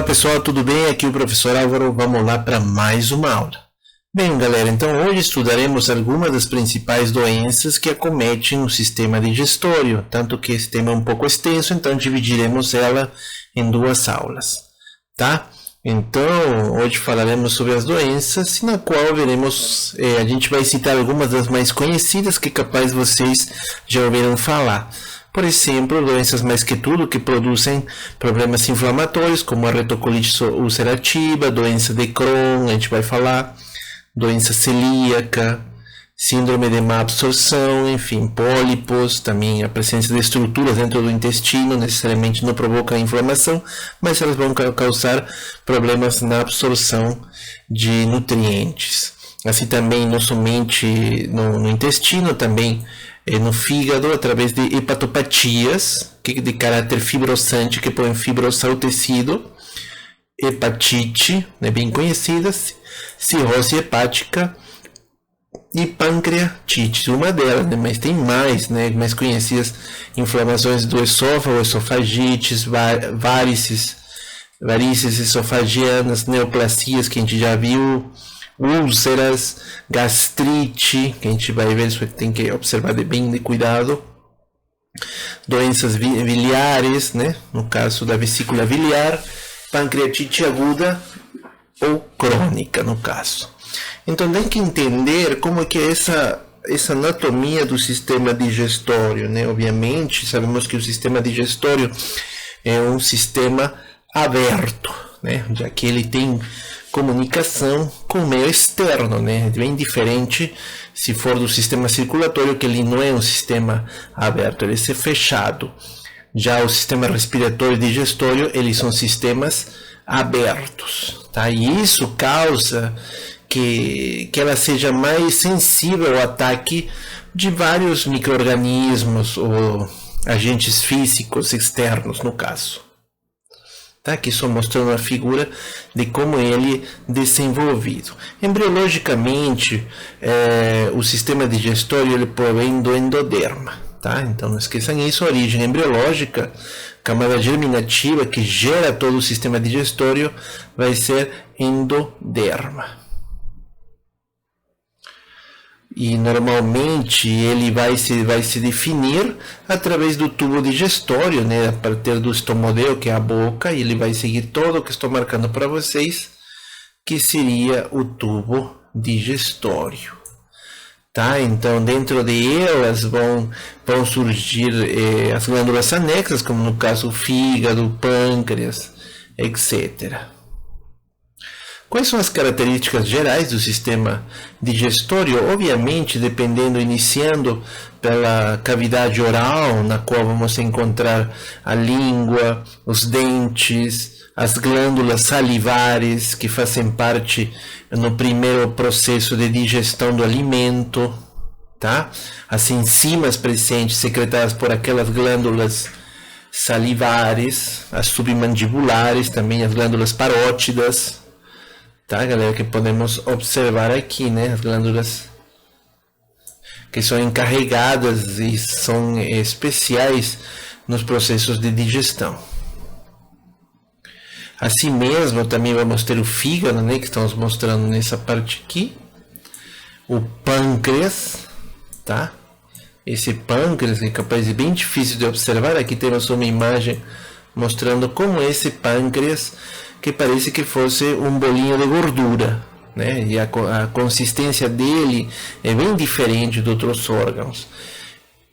pessoal, tudo bem? Aqui o professor Álvaro, vamos lá para mais uma aula. Bem, galera, então hoje estudaremos algumas das principais doenças que acometem o sistema digestório, tanto que esse tema é um pouco extenso, então dividiremos ela em duas aulas, tá? Então, hoje falaremos sobre as doenças, na qual veremos, a gente vai citar algumas das mais conhecidas que capaz vocês já ouviram falar. Por exemplo, doenças mais que tudo que produzem problemas inflamatórios, como a retocolite ulcerativa, doença de Crohn, a gente vai falar, doença celíaca, síndrome de má absorção, enfim, pólipos, também a presença de estruturas dentro do intestino, necessariamente não provoca inflamação, mas elas vão causar problemas na absorção de nutrientes. Assim também, não somente no intestino, também no fígado, através de hepatopatias, de caráter fibrosante, que podem fibrosar o tecido, hepatite, bem conhecida, cirrose hepática e pancreatite, uma delas, mas tem mais, mais conhecidas, inflamações do esôfago, esofagites, varices esofagianas, neoplasias, que a gente já viu, úlceras, gastrite, que a gente vai ver, isso tem que observar bem de cuidado, doenças biliares, no caso da vesícula biliar, pancreatite aguda ou crônica, no caso. Então tem que entender como é que é essa anatomia do sistema digestório, Obviamente, sabemos que o sistema digestório é um sistema aberto, já que ele tem comunicação com o meio externo, É bem diferente se for do sistema circulatório, que ele não é um sistema aberto, ele é fechado. Já o sistema respiratório e digestório, eles são sistemas abertos, tá? E isso causa que ela seja mais sensível ao ataque de vários micro-organismos ou agentes físicos externos, no caso. Tá? Aqui só mostrando a figura de como ele é desenvolvido. Embriologicamente, o sistema digestório ele provém do endoderma. Tá? Então não esqueçam isso, a origem embriológica, camada germinativa que gera todo o sistema digestório, vai ser endoderma. E normalmente ele vai se definir através do tubo digestório, a partir do estomodeu, que é a boca, e ele vai seguir todo o que estou marcando para vocês, que seria o tubo digestório. Tá? Então, dentro de elas vão surgir as glândulas anexas, como no caso o fígado, o pâncreas, etc. Quais são as características gerais do sistema digestório? Obviamente, iniciando pela cavidade oral, na qual vamos encontrar a língua, os dentes, as glândulas salivares, que fazem parte no primeiro processo de digestão do alimento, tá? As enzimas presentes, secretadas por aquelas glândulas salivares, as submandibulares, também as glândulas parótidas, tá, galera, que podemos observar aqui, as glândulas que são encarregadas e são especiais nos processos de digestão. Assim mesmo, também vamos ter o fígado, que estamos mostrando nessa parte aqui, o pâncreas, tá? Esse pâncreas é capaz de bem difícil de observar. Aqui temos uma imagem mostrando como esse pâncreas, que parece que fosse um bolinho de gordura, E a consistência dele é bem diferente de outros órgãos,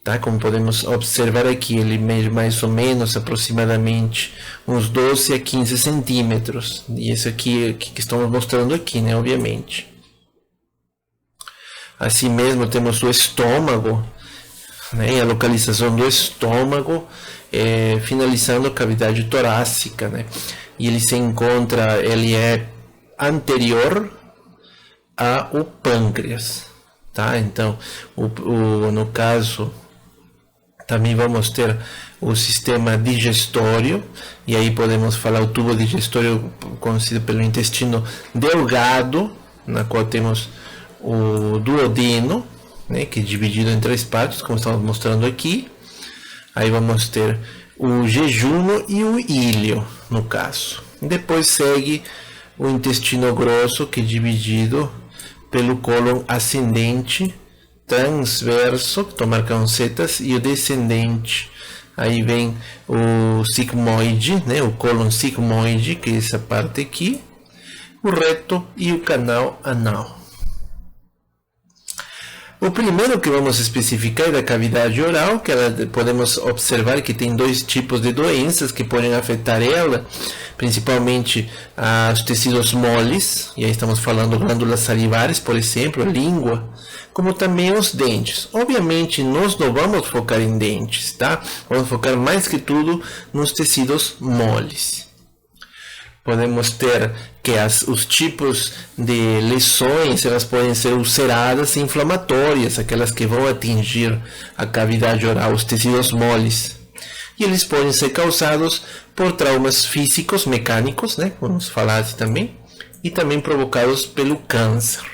tá? Como podemos observar aqui, ele mede mais ou menos aproximadamente uns 12 a 15 centímetros. E isso aqui que estamos mostrando aqui, obviamente. Assim mesmo temos o estômago, a localização do estômago, finalizando a cavidade torácica, E ele é anterior ao pâncreas, tá? Então, no caso, também vamos ter o sistema digestório, e aí podemos falar o tubo digestório conhecido pelo intestino delgado, na qual temos o duodeno, que é dividido em 3 partes, como estamos mostrando aqui. Aí vamos ter o jejuno e o íleo, no caso. Depois segue o intestino grosso, que é dividido pelo cólon ascendente, transverso, que estou marcando setas, e o descendente. Aí vem o sigmoide, né, o cólon sigmoide, que é essa parte aqui, o reto e o canal anal. O primeiro que vamos especificar é da cavidade oral, que podemos observar que tem dois tipos de doenças que podem afetar ela, principalmente os tecidos moles, e aí estamos falando glândulas salivares, por exemplo, a língua, como também os dentes. Obviamente, nós não vamos focar em dentes, tá? Vamos focar mais que tudo nos tecidos moles. Podemos ter que os tipos de lesões, elas podem ser ulceradas e inflamatórias, aquelas que vão atingir a cavidade oral, os tecidos moles. E eles podem ser causados por traumas físicos, mecânicos, né? Vamos falar assim também, e também provocados pelo câncer.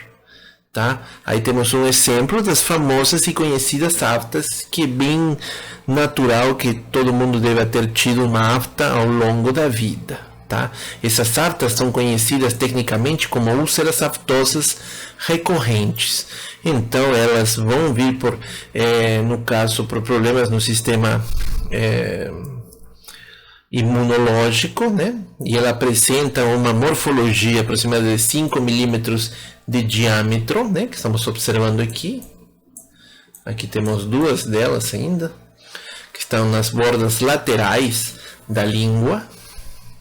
Tá? Aí temos um exemplo das famosas e conhecidas aftas, que é bem natural que todo mundo deve ter tido uma afta ao longo da vida. Tá? Essas aftas são conhecidas tecnicamente como úlceras aftosas recorrentes. Então elas vão vir no caso, por problemas no sistema imunológico, né? E ela apresenta uma morfologia aproximadamente de 5 milímetros de diâmetro, né? Que estamos observando aqui. Aqui temos duas delas ainda, que estão nas bordas laterais da língua.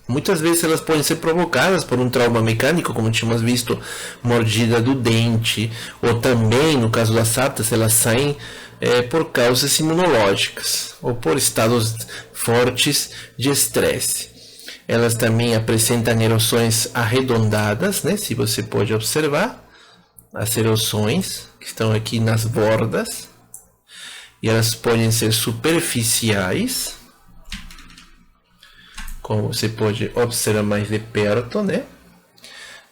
Muitas vezes elas podem ser provocadas por um trauma mecânico, como tínhamos visto, mordida do dente, ou também, no caso das aftas, elas saem por causas imunológicas, ou por estados fortes de estresse. Elas também apresentam erosões arredondadas, né? Se você pode observar, as erosões que estão aqui nas bordas, e elas podem ser superficiais, como você pode observar mais de perto, né?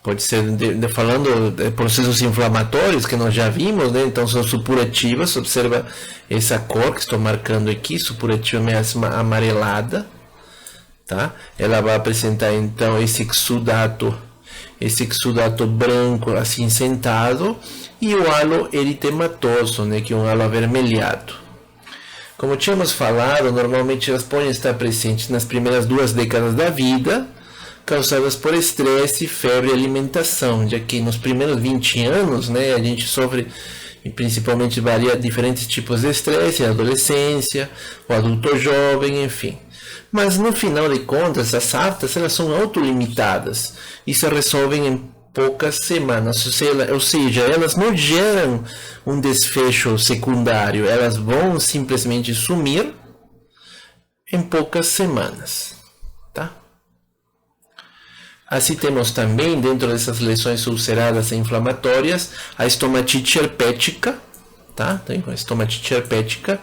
Pode ser, falando de processos inflamatórios que nós já vimos, né? Então são supurativas. Observa essa cor que estou marcando aqui, supurativa mesmo amarelada, tá? Ela vai apresentar então esse exudato branco acinzentado, e o halo eritematoso, né? Que é um halo avermelhado. Como tínhamos falado, normalmente elas podem estar presentes nas primeiras 2 décadas da vida, causadas por estresse, febre e alimentação, já que nos primeiros 20 anos, né, a gente sofre principalmente diferentes tipos de estresse, a adolescência, o adulto jovem, enfim. Mas no final de contas, as aftas elas são autolimitadas e se resolvem em poucas semanas, ou seja, elas não geram um desfecho secundário, elas vão simplesmente sumir em poucas semanas, tá? Assim temos também, dentro dessas lesões ulceradas e inflamatórias, a estomatite herpética, tá? Tem a estomatite herpética,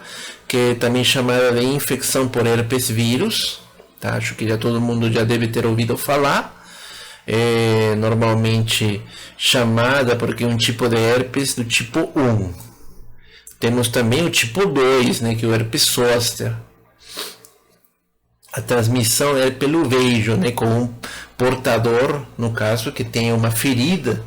que é também chamada de infecção por herpes vírus, tá? Acho que todo mundo já deve ter ouvido falar. É normalmente chamada porque é um tipo de herpes do tipo 1. Temos também o tipo 2, né, que é o herpes zoster. A transmissão é pelo beijo, né, com um portador, no caso, que tem uma ferida,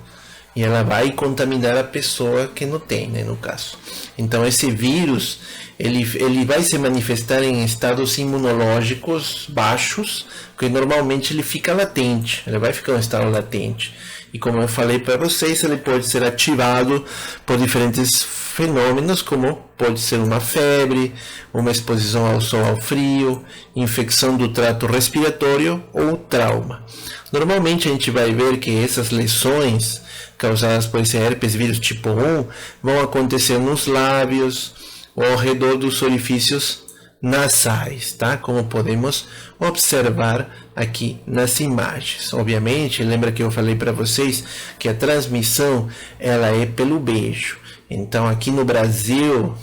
e ela vai contaminar a pessoa que não tem, né, no caso. Então esse vírus, ele vai se manifestar em estados imunológicos baixos, porque normalmente ele fica latente, ele vai ficar em estado latente. E como eu falei para vocês, ele pode ser ativado por diferentes fenômenos, como pode ser uma febre, uma exposição ao sol, ao frio, infecção do trato respiratório ou trauma. Normalmente a gente vai ver que essas lesões causadas por esse herpes vírus tipo 1 vão acontecer nos lábios ou ao redor dos orifícios nasais, tá? Como podemos observar aqui nas imagens. Obviamente, lembra que eu falei para vocês que a transmissão ela é pelo beijo. Então, aqui no Brasil,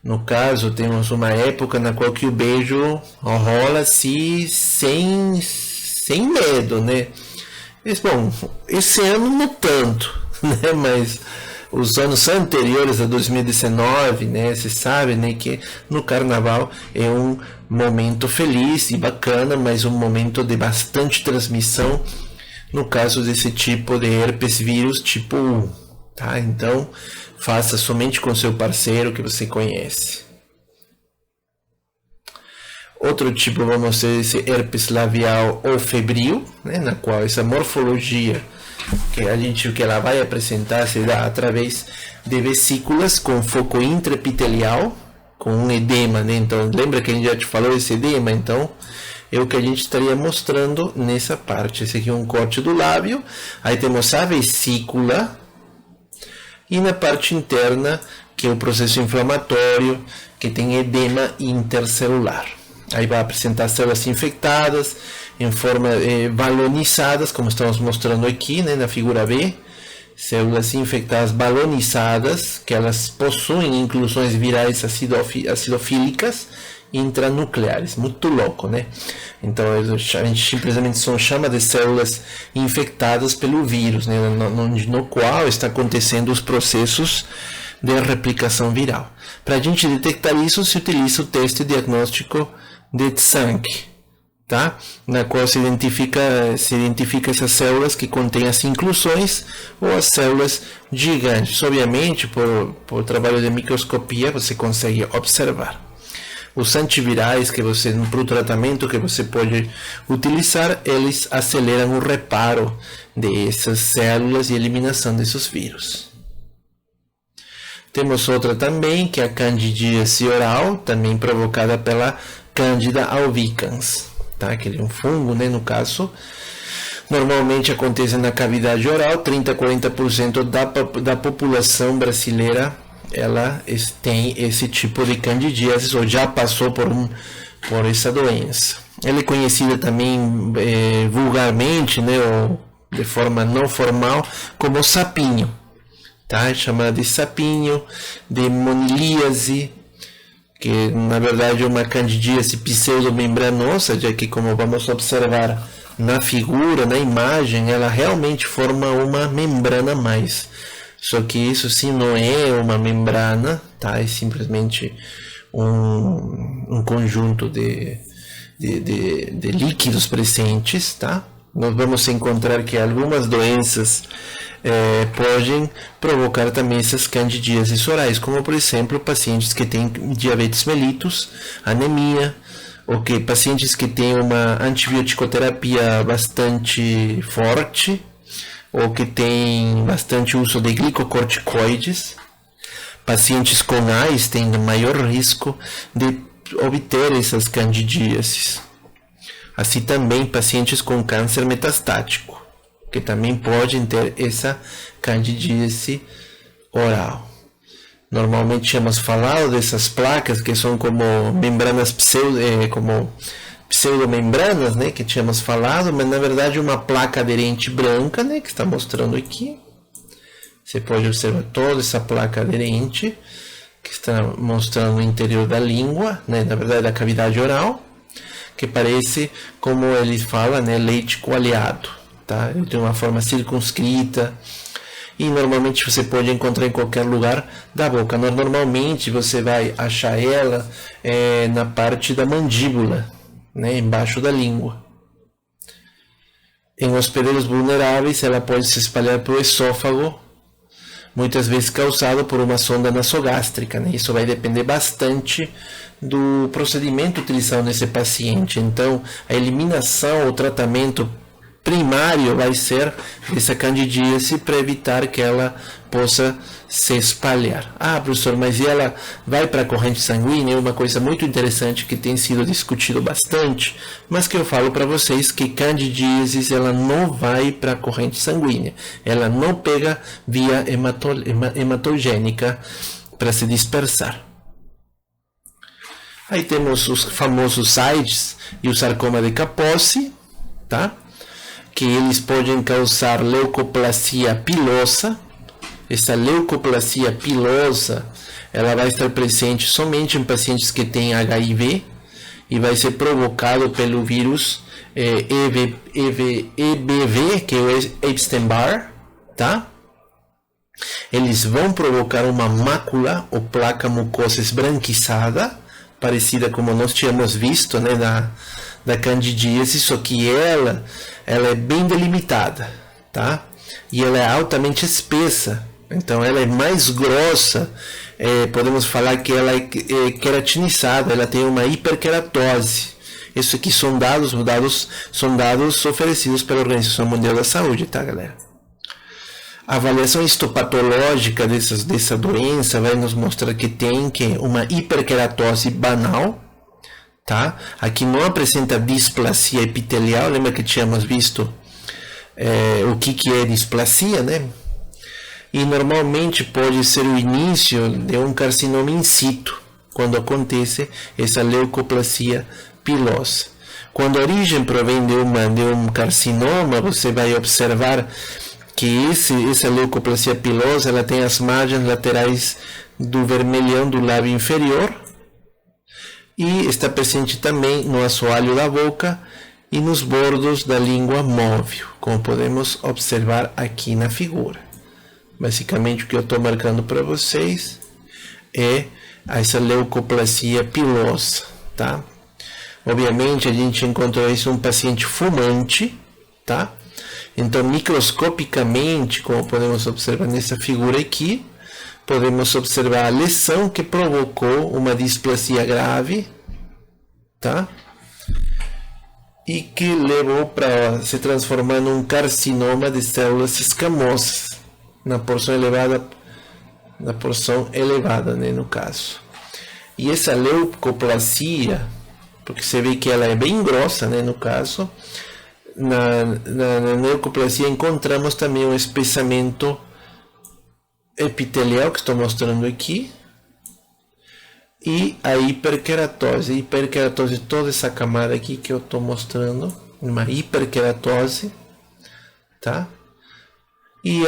no caso, temos uma época na qual que o beijo rola-se sem medo, né? Mas, bom, esse ano não tanto, né? Mas os anos anteriores a 2019, né, você sabe, né, que no carnaval é um momento feliz e bacana, mas um momento de bastante transmissão no caso desse tipo de herpes vírus tipo 1, tá? Então, faça somente com seu parceiro que você conhece. Outro tipo, vamos ter esse herpes labial ou febril, né, na qual essa morfologia que ela vai apresentar se dá através de vesículas com foco intraepitelial, com um edema, né? Então, lembra que a gente já te falou esse edema? Então, é o que a gente estaria mostrando nessa parte. Esse aqui é um corte do lábio, aí temos a vesícula, e na parte interna, que é o processo inflamatório, que tem edema intercelular. Aí vai apresentar células infectadas em forma balonizadas, como estamos mostrando aqui, né, na figura B. Células infectadas balonizadas, que elas possuem inclusões virais acidofílicas intranucleares. Muito louco, né? Então a gente simplesmente chama de células infectadas pelo vírus, né, no qual está acontecendo os processos de replicação viral. Para a gente detectar isso, se utiliza o teste diagnóstico de sangue, tá? Na qual se identifica essas células que contêm as inclusões ou as células gigantes. Obviamente, por trabalho de microscopia, você consegue observar. Os antivirais para o tratamento que você pode utilizar, eles aceleram o reparo dessas células e eliminação desses vírus. Temos outra também, que é a candidíase oral, também provocada pela Candida albicans, tá? Que é um fungo, né, no caso. Normalmente acontece na cavidade oral. 30 a 40% da população brasileira ela tem esse tipo de candidíase ou já passou por essa doença. Ela é conhecida também vulgarmente, né, ou de forma não formal, como sapinho, tá? É chamada de sapinho, de monilíase, que na verdade é uma candidíase pseudomembranosa, já que, como vamos observar na figura, na imagem, ela realmente forma uma membrana a mais. Só que isso sim não é uma membrana, tá? É simplesmente um conjunto de líquidos presentes, tá? Nós vamos encontrar que algumas doenças podem provocar também essas candidíases orais, como por exemplo pacientes que têm diabetes mellitus, anemia, ou que pacientes que têm uma antibioticoterapia bastante forte, ou que têm bastante uso de glicocorticoides. Pacientes com AIDS têm maior risco de obter essas candidíases. Assim também pacientes com câncer metastático, que também podem ter essa candidíase oral. Normalmente temos falado dessas placas que são como membranas pseudomembranas, né, que tínhamos falado, mas na verdade uma placa aderente branca, né, que está mostrando aqui. Você pode observar toda essa placa aderente que está mostrando o interior da língua, né, na verdade da cavidade oral, que parece, como ele fala, né, leite coalhado, tá? Ele tem uma forma circunscrita e normalmente você pode encontrar em qualquer lugar da boca. Normalmente você vai achar ela na parte da mandíbula, né, embaixo da língua. Em hospedeiros vulneráveis, ela pode se espalhar pelo esôfago, muitas vezes causado por uma sonda nasogástrica, né? Isso vai depender bastante do procedimento utilizado nesse paciente. Então, a eliminação, o tratamento primário vai ser essa candidíase para evitar que ela possa se espalhar. Ah, professor, mas e ela vai para a corrente sanguínea? É uma coisa muito interessante que tem sido discutido bastante, mas que eu falo para vocês que candidíase ela não vai para a corrente sanguínea. Ela não pega via hematogênica para se dispersar. Aí temos os famosos AIDS e o sarcoma de Kaposi, tá? Que eles podem causar leucoplasia pilosa. Essa leucoplasia pilosa, ela vai estar presente somente em pacientes que têm HIV e vai ser provocado pelo vírus EBV, que é o Epstein-Barr, tá? Eles vão provocar uma mácula ou placa mucosa esbranquiçada, parecida como nós tínhamos visto, né, da candidíase, só que ela é bem delimitada, tá? E ela é altamente espessa, então ela é mais grossa, podemos falar que ela é queratinizada, ela tem uma hiperqueratose. Isso aqui são dados oferecidos pela Organização Mundial da Saúde, tá, galera? A avaliação histopatológica dessa doença vai nos mostrar que tem uma hiperqueratose banal, tá? Aqui não apresenta displasia epitelial, lembra que tínhamos visto o que é displasia, né? E normalmente pode ser o início de um carcinoma in situ, quando acontece essa leucoplasia pilosa. Quando a origem provém de um carcinoma, você vai observar que essa leucoplasia pilosa ela tem as margens laterais do vermelhão do lábio inferior e está presente também no assoalho da boca e nos bordos da língua móvel, como podemos observar aqui na figura. Basicamente o que eu estou marcando para vocês é essa leucoplasia pilosa, tá? Obviamente a gente encontrou isso em um paciente fumante, tá? Então microscopicamente, como podemos observar nessa figura aqui, podemos observar a lesão que provocou uma displasia grave, tá? E que levou para se transformar num carcinoma de células escamosas, na porção elevada, né, no caso. E essa leucoplasia, porque você vê que ela é bem grossa, né, no caso, na leucoplasia encontramos também um espessamento epitelial, que estou mostrando aqui, e a hiperqueratose, toda essa camada aqui que eu estou mostrando, uma hiperqueratose, tá? E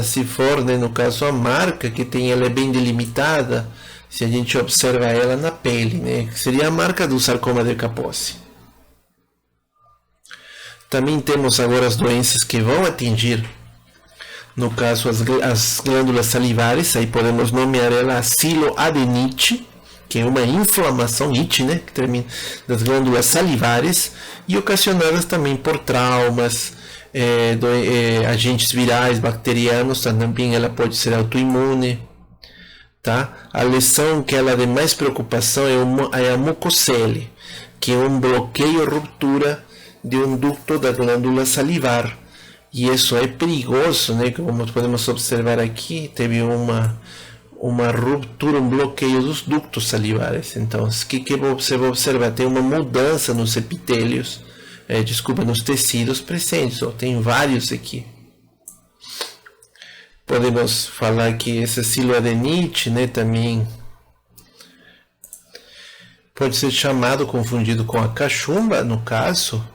se for, né, no caso, a marca que tem, ela é bem delimitada, se a gente observa ela na pele, né, que seria a marca do sarcoma de Kaposi. Também temos agora as doenças que vão atingir, no caso, as glândulas salivares. Aí podemos nomear ela a siloadenite, que é uma inflamação, né, que termina das glândulas salivares, e ocasionadas também por traumas, agentes virais, bacterianos. Também ela pode ser autoimune, tá? A lesão que ela é de mais preocupação é a mucocele, que é um bloqueio ou ruptura de um ducto da glândula salivar, e isso é perigoso, né? Como podemos observar aqui, teve uma ruptura, um bloqueio dos ductos salivares. Então, o que você vai observar? Tem uma mudança nos epitélios, nos tecidos presentes, tem vários aqui. Podemos falar que essa siloadenite, né, também pode ser confundido com a cachumba, no caso.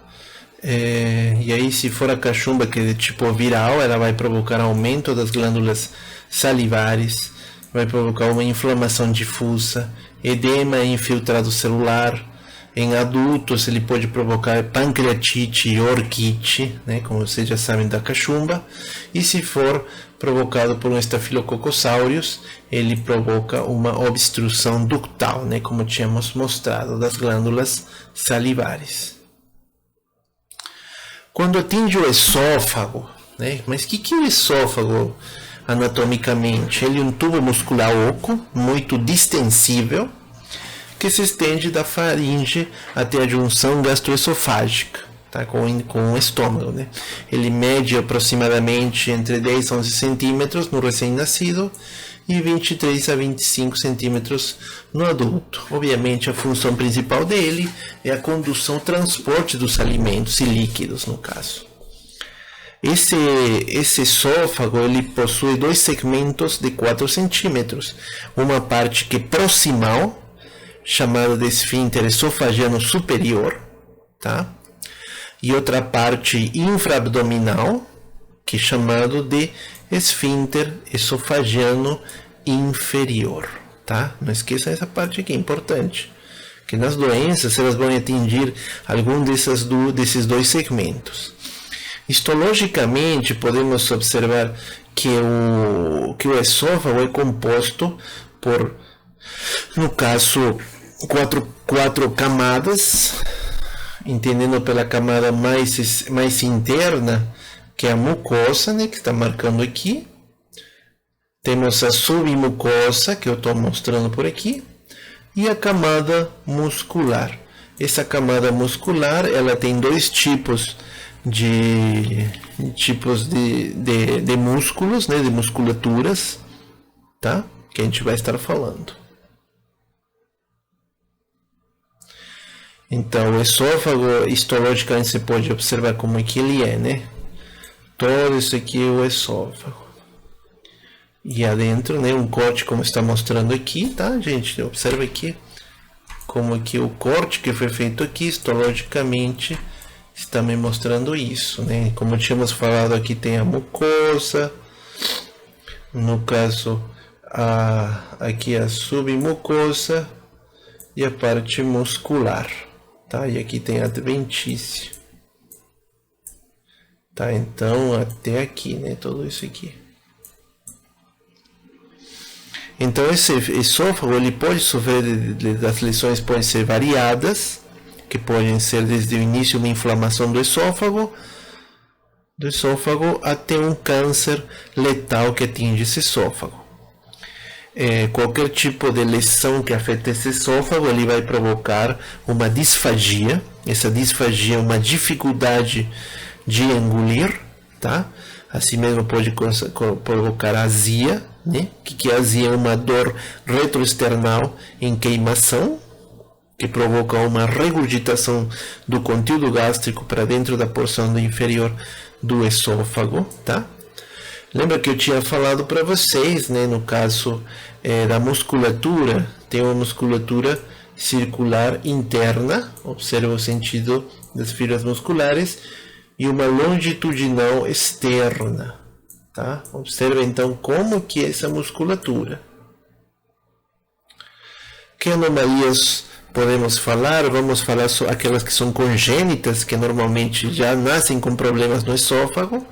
E aí, se for a cachumba, que é de tipo viral, ela vai provocar aumento das glândulas salivares, vai provocar uma inflamação difusa, edema infiltrado celular. Em adultos, ele pode provocar pancreatite e orquite, né, como vocês já sabem da cachumba. E se for provocado por um Staphylococcus aureus, ele provoca uma obstrução ductal, né, como tínhamos mostrado, das glândulas salivares. Quando atinge o esôfago, né, mas o que é o esôfago anatomicamente? Ele é um tubo muscular oco, muito distensível, que se estende da faringe até a junção gastroesofágica, tá, com o estômago, né? Ele mede aproximadamente entre 10 a 11 centímetros no recém-nascido e 23 a 25 centímetros no adulto. Obviamente, a função principal dele é a condução, transporte dos alimentos e líquidos, no caso. Esse esôfago, ele possui dois segmentos de 4 centímetros, uma parte que é proximal, chamada de esfíncter esofagiano superior, tá? E outra parte infraabdominal, que é chamado de esfíncter esofagiano inferior, tá? Não esqueça essa parte aqui, é importante, que nas doenças elas vão atingir algum desses dois segmentos. Histologicamente, podemos observar que o esôfago é composto por, no caso, quatro camadas, entendendo pela camada mais interna, que é a mucosa, né, que está marcando aqui. Temos a submucosa, que eu estou mostrando por aqui, e a camada muscular. Essa camada muscular, ela tem dois tipos de músculos, né, de musculaturas, tá? Que a gente vai estar falando. Então, o esôfago, histologicamente, você pode observar como é que ele é, né? Todo isso aqui é o esôfago. E adentro, né, um corte como está mostrando aqui, tá, gente? Observa aqui como que o corte que foi feito aqui, histologicamente, está me mostrando isso, né? Como tínhamos falado, aqui tem a mucosa, no caso, aqui a submucosa e a parte muscular, tá? E aqui tem a adventício, tá? Então, até aqui, né? Tudo isso aqui. Então, esse esôfago, ele pode sofrer, as lesões podem ser variadas, que podem ser desde o início uma inflamação do esôfago até um câncer letal que atinge esse esôfago. Qualquer tipo de lesão que afete esse esôfago, ele vai provocar uma disfagia. Essa disfagia é uma dificuldade de engolir, tá? Assim mesmo pode provocar azia, né? Que azia é uma dor retroesternal em queimação, que provoca uma regurgitação do conteúdo gástrico para dentro da porção inferior do esôfago, tá? Lembra que eu tinha falado para vocês, né? No caso da musculatura, tem uma musculatura circular interna, observa o sentido das fibras musculares, e uma longitudinal externa, tá? Observa então como que é essa musculatura. Que anomalias podemos falar? Vamos falar sobre aquelas que são congênitas, que normalmente já nascem com problemas no esôfago,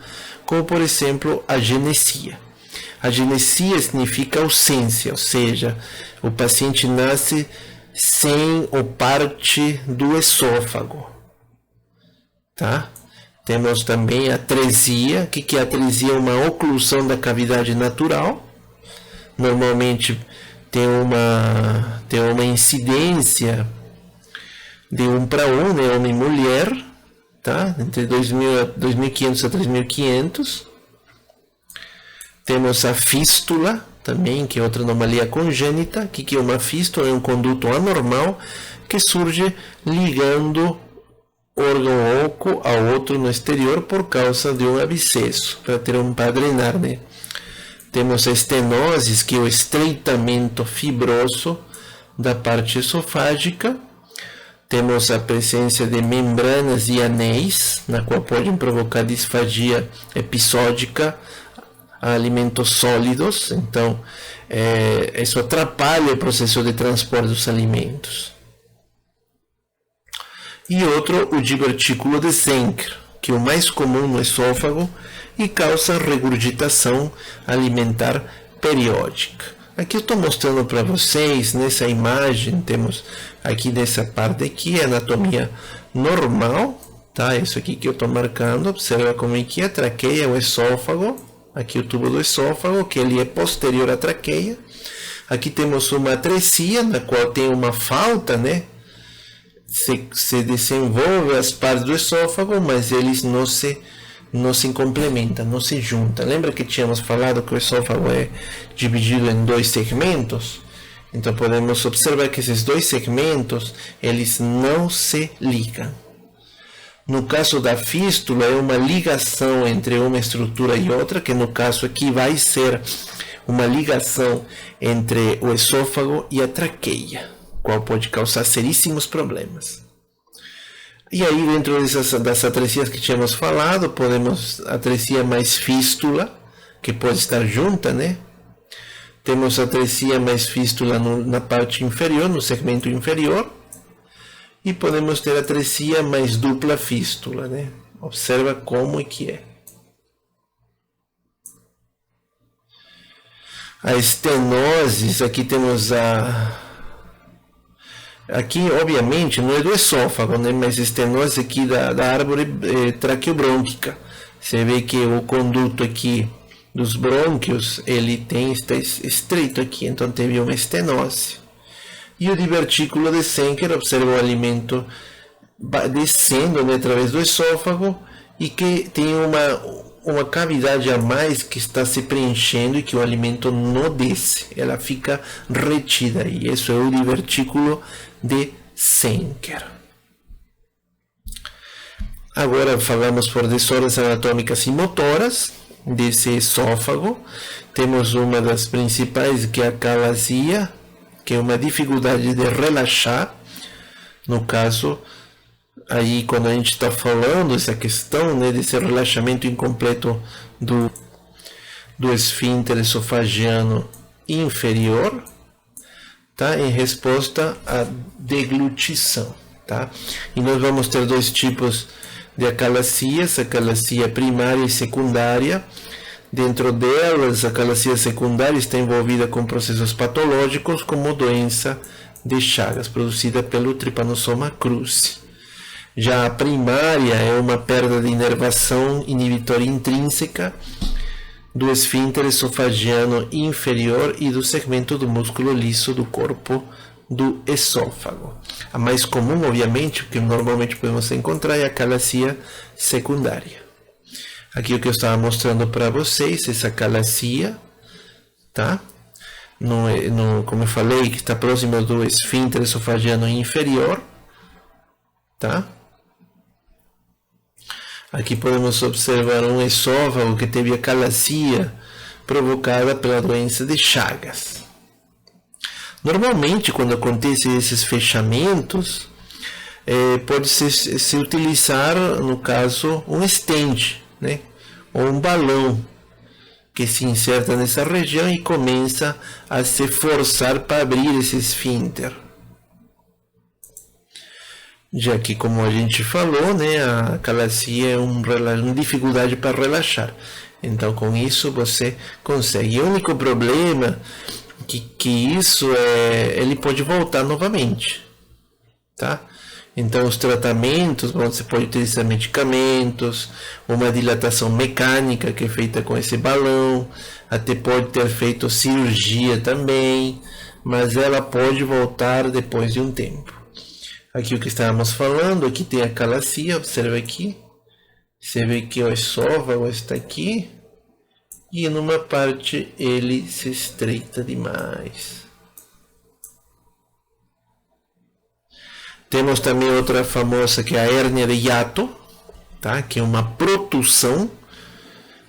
como por exemplo a genesia. A genesia significa ausência, ou seja, o paciente nasce sem ou parte do esôfago, tá? Temos também a atresia. O que é a atresia? Uma oclusão da cavidade natural. Normalmente tem uma incidência de 1 para 1, né, homem e mulher, tá? Entre 2.500 a 3.500. Temos a fístula também, que é outra anomalia congênita. O que é uma fístula? É um conduto anormal que surge ligando órgão oco a outro no exterior por causa de um abscesso, para drenar, né? Temos a estenose, que é o estreitamento fibroso da parte esofágica. Temos a presença de membranas e anéis, na qual podem provocar disfagia episódica a alimentos sólidos. Então, isso atrapalha o processo de transporte dos alimentos. E outro, o divertículo de Zenker, que é o mais comum no esôfago e causa regurgitação alimentar periódica. Aqui eu estou mostrando para vocês, nessa imagem, temos aqui nessa parte aqui, a anatomia normal, tá? Isso aqui que eu estou marcando, observa como é que a traqueia, o esôfago, aqui o tubo do esôfago, que ele é posterior à traqueia. Aqui temos uma atresia, na qual tem uma falta, né? Se desenvolve as partes do esôfago, mas eles não se complementam, não se juntam. Lembra que tínhamos falado que o esôfago é dividido em dois segmentos? Então podemos observar que esses dois segmentos, eles não se ligam. No caso da fístula, é uma ligação entre uma estrutura e outra, que no caso aqui vai ser uma ligação entre o esôfago e a traqueia, qual pode causar seríssimos problemas. E aí, dentro das atresias que tínhamos falado, podemos atresia mais fístula, que pode estar junta, né? Temos atresia mais fístula na parte inferior, no segmento inferior, e podemos ter atresia mais dupla fístula, né? Observa como é que é. a estenose. Aqui temos aqui obviamente não é do esôfago, né, mas estenose aqui da árvore traqueobrônquica. Você vê que o conduto aqui dos brônquios ele está estreito aqui, então teve uma estenose. E o divertículo de Senker observa o alimento descendo, né, através do esôfago, e que tem uma cavidade a mais que está se preenchendo e que o alimento não desce, ela fica retida, e isso é o divertículo de Senker. Agora falamos por desordens anatômicas e motoras desse esôfago. Temos uma das principais, que é a calasia, que é uma dificuldade de relaxar. No caso, aí quando a gente está falando essa questão, né, desse relaxamento incompleto do esfíncter esofagiano inferior, tá, em resposta à deglutição, tá? E nós vamos ter dois tipos de acalacias, a acalacia primária e secundária. Dentro delas, a acalacia secundária está envolvida com processos patológicos, como doença de Chagas, produzida pelo Trypanosoma cruzi. Já a primária é uma perda de inervação inibitória intrínseca do esfíncter esofagiano inferior e do segmento do músculo liso do corpo do esôfago. A mais comum, obviamente, que normalmente podemos encontrar, é a calacia secundária. Aqui o que eu estava mostrando para vocês, essa calacia, tá? Como eu falei, que está próximo do esfíncter esofagiano inferior, tá? Aqui podemos observar um esôfago que teve a calacia provocada pela doença de Chagas. Normalmente, quando acontecem esses fechamentos, pode-se utilizar, no caso, um stent, né? Ou um balão que se inserta nessa região e começa a se forçar para abrir esse esfíncter. Já que, como a gente falou, né, a calasia é uma dificuldade para relaxar. Então, com isso, você consegue. O único problema que isso ele pode voltar novamente, tá? Então, os tratamentos, você pode utilizar medicamentos, uma dilatação mecânica que é feita com esse balão, até pode ter feito cirurgia também, mas ela pode voltar depois de um tempo. Aqui o que estávamos falando, aqui tem a calasia, observa aqui, você vê que o esôfago está aqui, e numa parte ele se estreita demais. Temos também outra famosa, que é a hérnia de hiato, tá? Que é uma protusão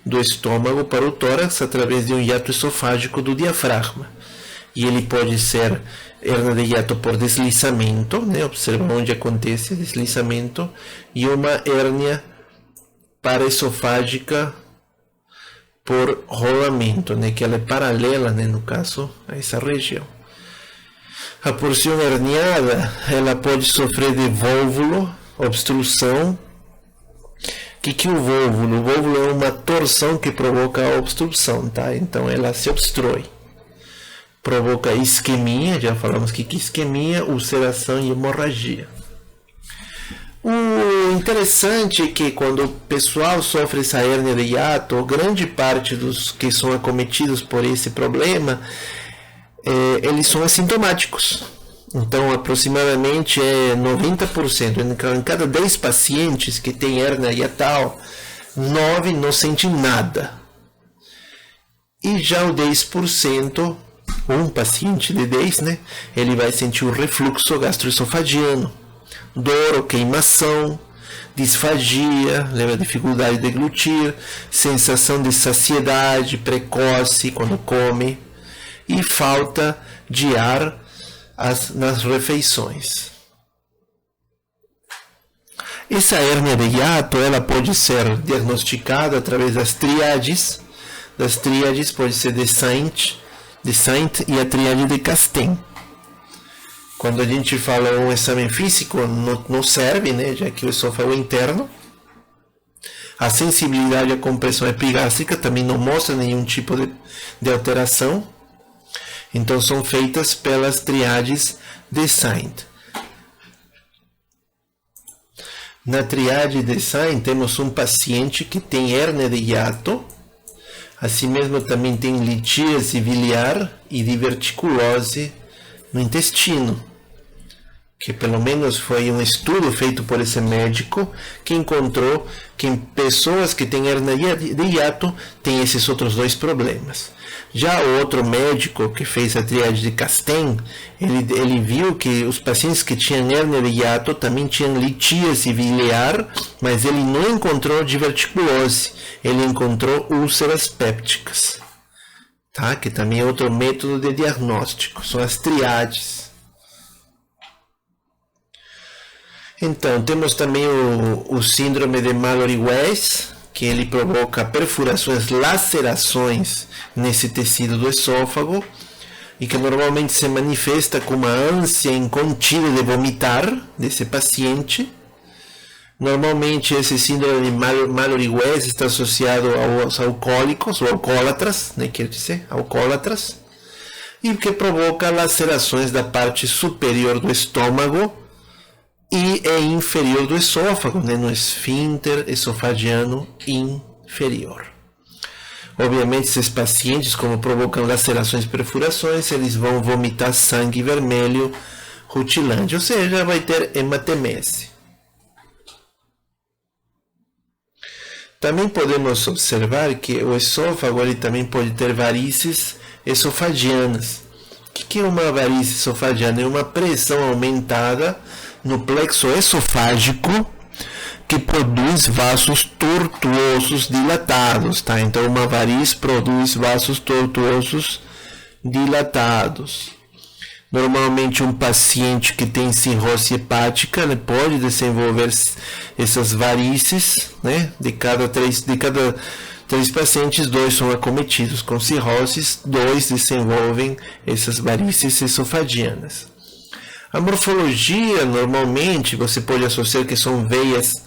do estômago para o tórax através de um hiato esofágico do diafragma. E ele pode ser hérnia de hiato por deslizamento, né? Observa onde acontece deslizamento, e uma hérnia paraesofágica por rolamento, né? Que ela é paralela, né? No caso, a essa região. A porção herniada, ela pode sofrer de vólvulo, obstrução. O que é o vólvulo? O vólvulo é uma torção que provoca a obstrução, tá? Então ela se obstrui. Provoca isquemia, já falamos que isquemia, ulceração e hemorragia. O interessante é que quando o pessoal sofre essa hérnia de hiato, grande parte dos que são acometidos por esse problema, eles são assintomáticos. Então, aproximadamente 90%, em cada 10 pacientes que tem hérnia hiatal, 9 não sentem nada. E já o 10%, um paciente de 10, né, ele vai sentir o refluxo gastroesofagiano, dor ou queimação, disfagia, leva dificuldade de deglutir, sensação de saciedade precoce quando come e falta de ar nas refeições. Essa hérnia de hiato, ela pode ser diagnosticada através das tríades. Das tríades pode ser de Saint e a tríade de Castaing. Quando a gente fala um exame físico, não serve, né, já que o esôfago é interno. A sensibilidade à compressão epigástrica também não mostra nenhum tipo de alteração. Então são feitas pelas triades de Saint. Na triade de Saint temos um paciente que tem hérnia de hiato, assim mesmo também tem litíase biliar e diverticulose no intestino, que pelo menos foi um estudo feito por esse médico que encontrou que em pessoas que têm hérnia de hiato tem esses outros dois problemas. Já o outro médico que fez a triade de Castaing, ele viu que os pacientes que tinham hérnia de hiato também tinham litíase biliar, mas ele não encontrou diverticulose, ele encontrou úlceras pépticas, tá? Que também é outro método de diagnóstico, são as triades. Então, temos também o síndrome de Mallory-Weiss, que ele provoca perfurações, lacerações nesse tecido do esôfago, e que normalmente se manifesta com uma ânsia incontida de vomitar desse paciente. Normalmente esse síndrome de Mallory-Weiss está associado aos alcoólicos, ou alcoólatras, né, quer dizer, alcoólatras, e que provoca lacerações da parte superior do estômago e é inferior do esôfago, né, no esfíncter esofagiano inferior. Obviamente, esses pacientes, como provocam lacerações e perfurações, eles vão vomitar sangue vermelho rutilante, ou seja, vai ter hematemese. Também podemos observar que o esôfago ele também pode ter varices esofagianas. O que é uma varice esofagiana? É uma pressão aumentada no plexo esofágico que produz vasos tortuosos dilatados, tá? Então uma variz produz vasos tortuosos dilatados. Normalmente um paciente que tem cirrose hepática, né, pode desenvolver essas varices, né? De cada três pacientes, 2 são acometidos com cirroses, 2 desenvolvem essas varices esofagianas. A morfologia, normalmente, você pode associar que são veias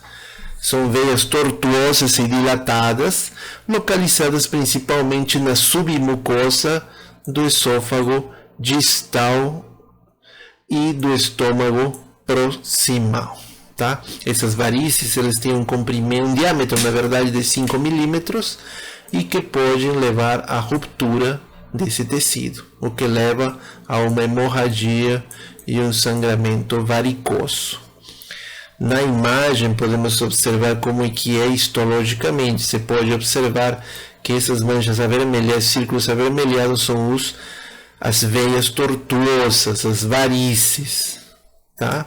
tortuosas e dilatadas, localizadas principalmente na submucosa do esôfago distal e do estômago proximal, tá? Essas varices, elas têm um diâmetro, na verdade, de 5 milímetros e que podem levar à ruptura desse tecido, o que leva a uma hemorragia e um sangramento varicoso. Na imagem podemos observar como é que é histologicamente. Você pode observar que essas manchas avermelhadas, círculos avermelhados, são as veias tortuosas, as varices, tá?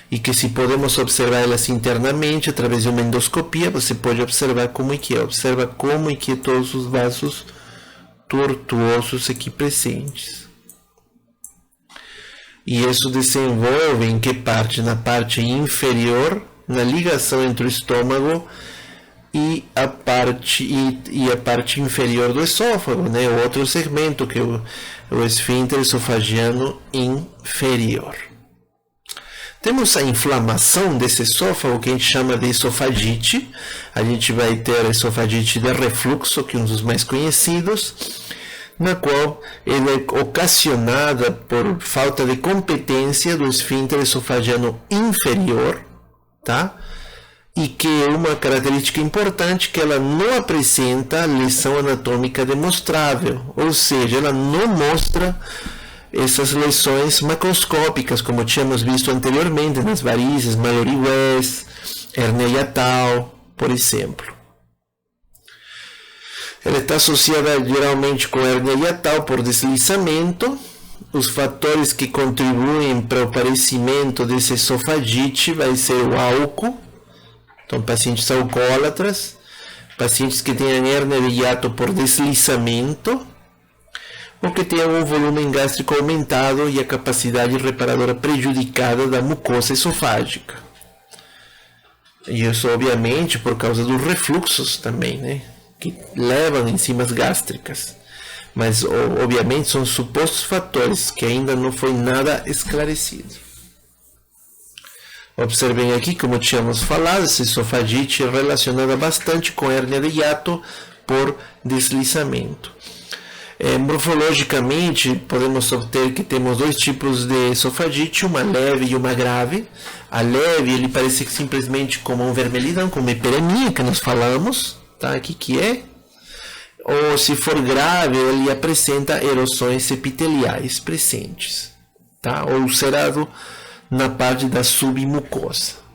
E que se podemos observar elas internamente através de uma endoscopia, você pode observar como é que é. Observa como é que é todos os vasos tortuosos aqui presentes. E isso desenvolve em que parte? Na parte inferior, na ligação entre o estômago e a parte inferior do esôfago, né? O outro segmento, que é o esfíncter esofagiano inferior. Temos a inflamação desse esôfago, que a gente chama de esofagite. A gente vai ter a esofagite de refluxo, que é um dos mais conhecidos, na qual ele é ocasionada por falta de competência do esfíncter esofagiano inferior, tá? E que é uma característica importante, que ela não apresenta lesão anatômica demonstrável, ou seja, ela não mostra essas lesões macroscópicas, como tínhamos visto anteriormente nas varizes, Mallory-Weiss, hérnia hiatal, por exemplo. Ela está associada geralmente com hérnia hiatal por deslizamento. Os fatores que contribuem para o aparecimento desse esofagite vai ser o álcool, então pacientes alcoólatras, pacientes que tenham hérnia de hiato por deslizamento, ou que tenham um volume gástrico aumentado e a capacidade reparadora prejudicada da mucosa esofágica. E isso, obviamente, por causa dos refluxos também, né? Que levam enzimas gástricas. Mas, obviamente, são supostos fatores que ainda não foi nada esclarecido. Observem aqui, como tínhamos falado, essa esofagite é relacionada bastante com hérnia de hiato por deslizamento. Morfologicamente, podemos obter que temos dois tipos de esofagite, uma leve e uma grave. A leve, ele parece simplesmente como um vermelhidão, como hiperemia que nós falamos, tá? Aqui que é. Ou se for grave, ele apresenta erosões epiteliais presentes, tá? Ou ulcerado na parte da submucosa.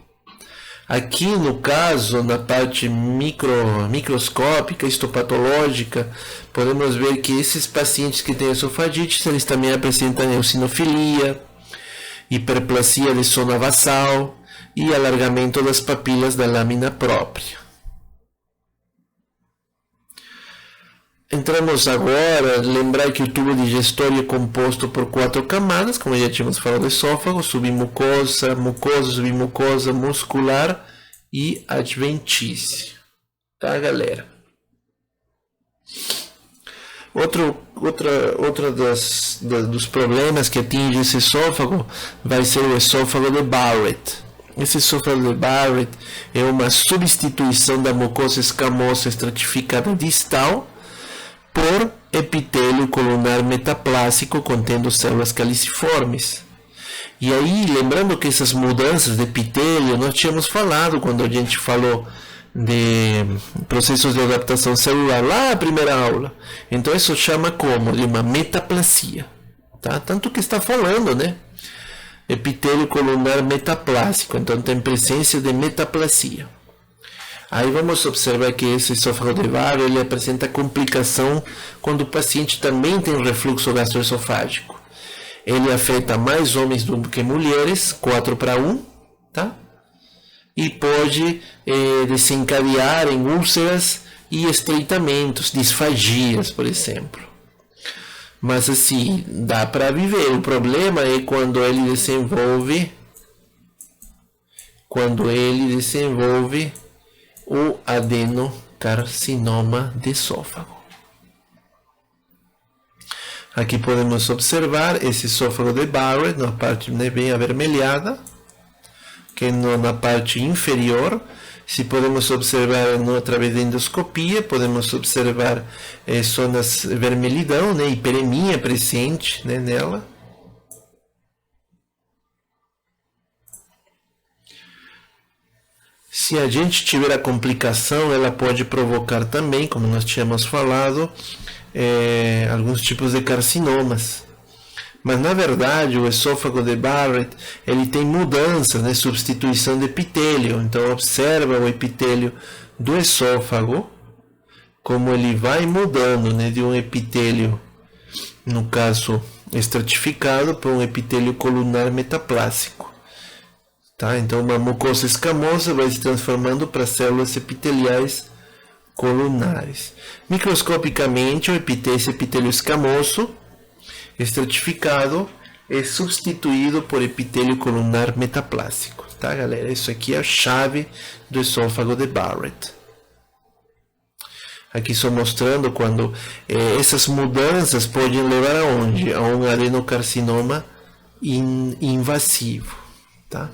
Aqui, no caso, na parte microscópica, histopatológica, podemos ver que esses pacientes que têm esofagite, eles também apresentam eosinofilia, hiperplasia de zona basal e alargamento das papilas da lâmina própria. Entramos agora, lembrar que o tubo digestório é composto por 4 camadas, como já tínhamos falado, esôfago, submucosa, mucosa, submucosa, muscular e adventícia. Tá, galera? Outra dos problemas que atinge esse esôfago vai ser o esôfago de Barrett. Esse esôfago de Barrett é uma substituição da mucosa escamosa estratificada distal por epitélio colunar metaplásico contendo células caliciformes. E aí, lembrando que essas mudanças de epitélio, nós tínhamos falado quando a gente falou de processos de adaptação celular lá na primeira aula. Então isso chama como? De uma metaplasia. Tá? Tanto que está falando, né? Epitélio colunar metaplásico. Então tem presença de metaplasia. Aí vamos observar que esse esôfago de Barrett ele apresenta complicação quando o paciente também tem refluxo gastroesofágico. Ele afeta mais homens do que mulheres, 4:1, tá? E pode desencadear em úlceras e estreitamentos, disfagias, por exemplo. Mas assim, dá para viver. O problema é quando ele desenvolve o adenocarcinoma de esôfago. Aqui podemos observar esse esôfago de Barrett na parte bem avermelhada, que é na parte inferior. Se podemos observar através da endoscopia, podemos observar zonas vermelhidão, né, hiperemia presente, né, nela. Se a gente tiver a complicação, ela pode provocar também, como nós tínhamos falado, alguns tipos de carcinomas. Mas na verdade o esôfago de Barrett ele tem mudanças, né, substituição de epitélio. Então observa o epitélio do esôfago, como ele vai mudando, né, de um epitélio, no caso estratificado, para um epitélio colunar metaplásico. Tá? Então uma mucosa escamosa vai se transformando para células epiteliais colunares. Microscopicamente, esse epitélio escamoso estratificado é substituído por epitélio colunar metaplásico. Tá, galera? Isso aqui é a chave do esôfago de Barrett. Aqui estou mostrando quando essas mudanças podem levar aonde? A um adenocarcinoma invasivo. Tá?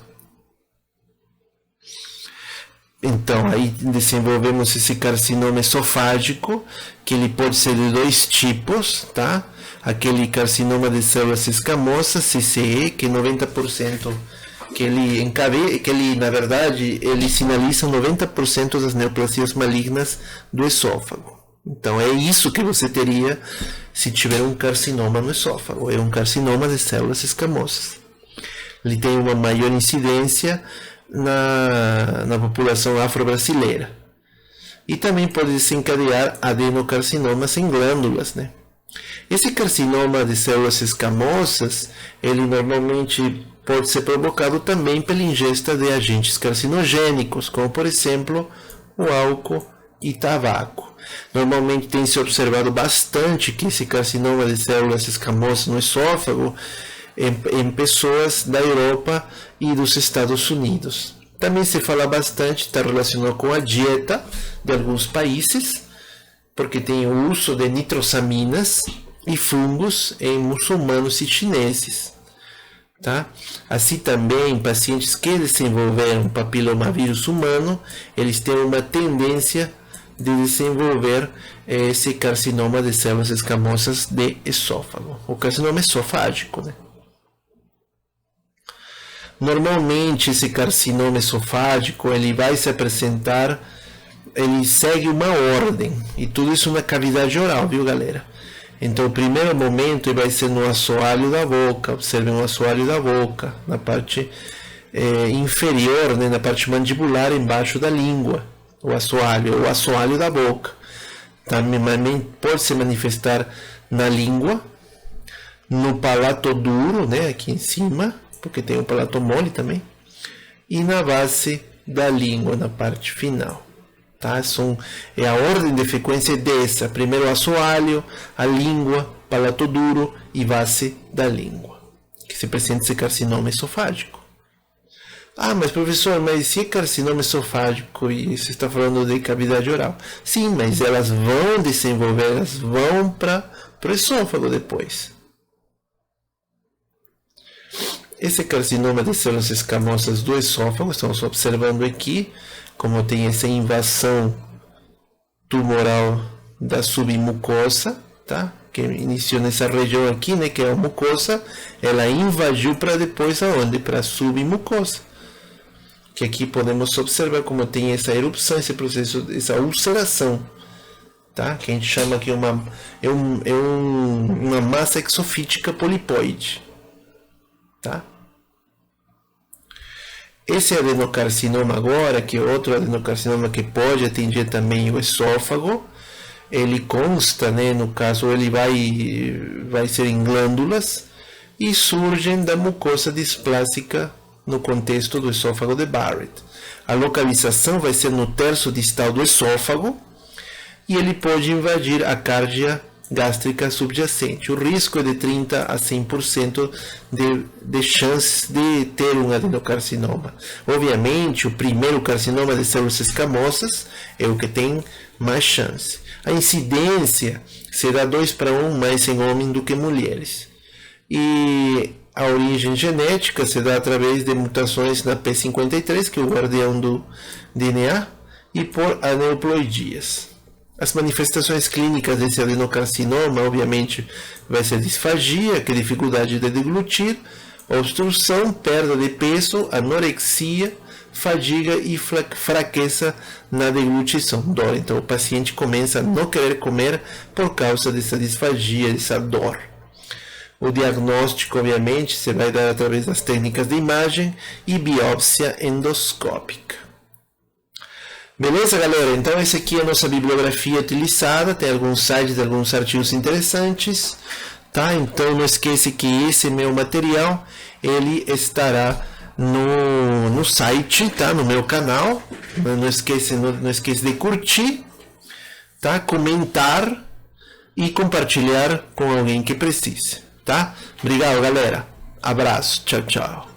Então, aí desenvolvemos esse carcinoma esofágico, que ele pode ser de dois tipos, tá? Aquele carcinoma de células escamosas, CCE, que 90%, que ele na verdade, ele sinaliza 90% das neoplasias malignas do esôfago. Então, é isso que você teria se tiver um carcinoma no esôfago, é um carcinoma de células escamosas. Ele tem uma maior incidência na população afro-brasileira. E também pode desencadear adenocarcinomas em glândulas, né? Esse carcinoma de células escamosas, ele normalmente pode ser provocado também pela ingesta de agentes carcinogênicos, como por exemplo o álcool e tabaco. Normalmente tem se observado bastante que esse carcinoma de células escamosas no esôfago em pessoas da Europa e dos Estados Unidos. Também se fala bastante, está relacionado com a dieta de alguns países, porque tem o uso de nitrosaminas e fungos em muçulmanos e chineses. Tá? Assim também, pacientes que desenvolveram papilomavírus humano, eles têm uma tendência de desenvolver esse carcinoma de células escamosas de esôfago, o carcinoma esofágico, né? Normalmente esse carcinoma esofágico ele vai se apresentar, ele segue uma ordem, e tudo isso na cavidade oral, viu, galera? Então o primeiro momento vai ser no assoalho da boca, observem o assoalho da boca, na parte inferior, né, na parte mandibular, embaixo da língua, o assoalho da boca. Também pode se manifestar na língua, no palato duro, né, aqui em cima, porque tem o palato mole também, e na base da língua, na parte final. Tá? A ordem de frequência é dessa: primeiro o assoalho, a língua, palato duro e base da língua, que se apresenta esse carcinoma esofágico. Ah, mas professor, mas se é carcinoma esofágico e você está falando de cavidade oral? Sim, mas elas vão desenvolver, elas vão para o esôfago depois. Esse carcinoma de células escamosas do esôfago, estamos observando aqui como tem essa invasão tumoral da submucosa, tá? Que iniciou nessa região aqui, né, que é a mucosa, ela invadiu para depois aonde? Para a submucosa. Que aqui podemos observar como tem essa erupção, esse processo, essa ulceração, tá? Que a gente chama aqui uma massa exofítica polipoide, tá? Esse adenocarcinoma agora, que é outro adenocarcinoma que pode atingir também o esôfago, ele consta, né, no caso ele vai ser em glândulas e surgem da mucosa displásica no contexto do esôfago de Barrett. A localização vai ser no terço distal do esôfago e ele pode invadir a cárdia gástrica subjacente. O risco é de 30 a 100% de chance de ter um adenocarcinoma. Obviamente, o primeiro carcinoma de células escamosas é o que tem mais chance. A incidência será 2:1 mais em homens do que mulheres. E a origem genética se dá através de mutações na P53, que é o guardião do DNA, e por aneuploidias. As manifestações clínicas desse adenocarcinoma, obviamente, vai ser disfagia, que é dificuldade de deglutir, obstrução, perda de peso, anorexia, fadiga e fraqueza na deglutição, dor. Então o paciente começa a não querer comer por causa dessa disfagia, dessa dor. O diagnóstico, obviamente, se vai dar através das técnicas de imagem e biópsia endoscópica. Beleza, galera? Então essa aqui é a nossa bibliografia utilizada, tem alguns sites, alguns artigos interessantes, tá? Então não esqueça que esse meu material, ele estará no site, tá? No meu canal. Não esqueça de curtir, tá? Comentar e compartilhar com alguém que precise, tá? Obrigado, galera. Abraço. Tchau, tchau.